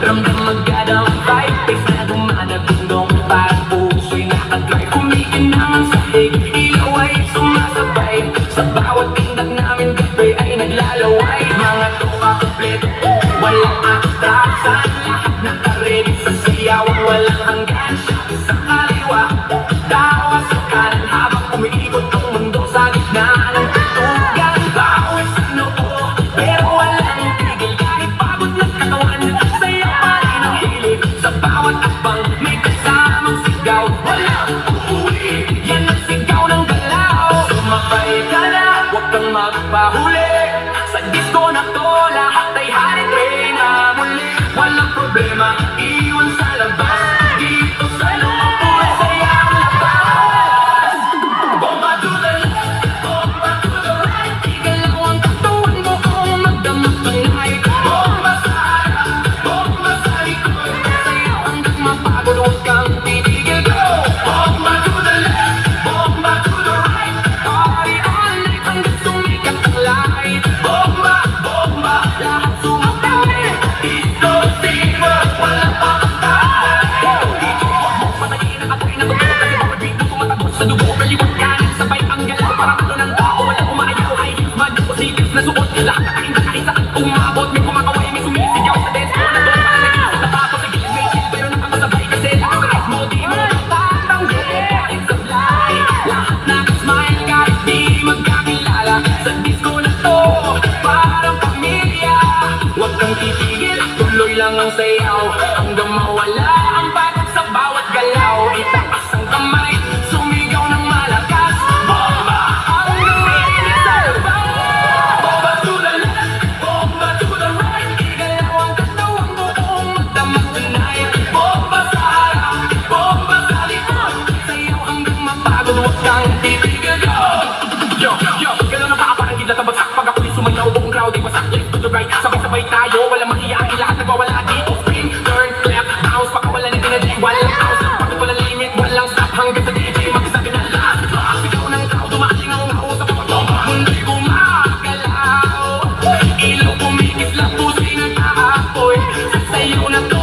Ramdam agad ang vibe, pace na dumadagundong parang puso'y nakadrive. Kumikinang ang sahig, ilaw ay sumasabay. Sa bawat tindag namin gabi ay naglalaway. Mga tuka kompleto, walang atrasan. Lahat naka-ready sa sayaw, walang hanggan. Sa kaliwa, tawa sa kanan habang umiikot ang mundo sa gitna ng tutugan. Bawal sa noo, pero walang tigil. Kahit pagod ng katawan, saya pa rin ang hilig. Sa bawat akbang, may kasamang sigaw. Walang uuwi, yan ang sigaw ng galaw. Sumakay ka na, huwag kang magpahuli. Sa disco na to, lahat ay holiday na muli. Walang problema, iwan sa labas. Dito sa loob, puro saya ang labas. Bomba to the left, bomba to the right. Igalaw ang katawan mo kung magdamag tonight. Bomba sa harap, bomba sa likod. Sayaw hanggang mapagod, huwag kang titigil, go! Bomba to the left, bomba to the right. Party all night hanggang sumikat ang light. Bomba, bomba, lahat sumakay. Disco fever, walang pakatay. Dito huwag mo patayin ang apoy na bago. Kasi bawat beat na tumatagos sa dugo. Kaliwat kanan, sabay ang galaw. Parang ano ng tao, walang umayaw. High heels, mag posibles na suot. Lahat nakahinda kahit saan umabot. May kumakaway, may sumisigaw sa dance floor na doon. Parang nag-iisip na tapos sa gilid may chill. Pero nakakasabay kasi nakakaright mo. Di mo tatanggi kahit sablay. Lahat nakasmile kahit di magkakilala. Sa disco na to, parang pamilya. Huwag kang titigil, tuloy lang ang sayaw. Hanggang mawala ang pagod sa bawat galaw. Itaas ang kamay, sumigaw ng malakas. Bomba, hanggang mainit sa labas. Bomba to the left, bomba to the right. Igalaw ang katawan mo kung magdamag tonight. Bomba sa harap, bomba sa likod. Sayaw hanggang mapagod, huwag kang titigil, go! Yo, yo, galaw na baka parang gila tabagsak. Pag ako'y sumayaw, buong crowd ay wasak. Left to the right, sabay-sabay tayo. Walang mahiyain, lahat nagwawala dito. Spin, turn, left, bounce. Baka wala na energy, walang house. Pagod walang limit, walang stop. Hanggang sa DJ magsabi na last. Sigaw ng crowd, tumaaling ang usap. Mundo'y gumagalaw. Ilaw kumikis lang, puso'y nag-aapoy. Sasayaw na to,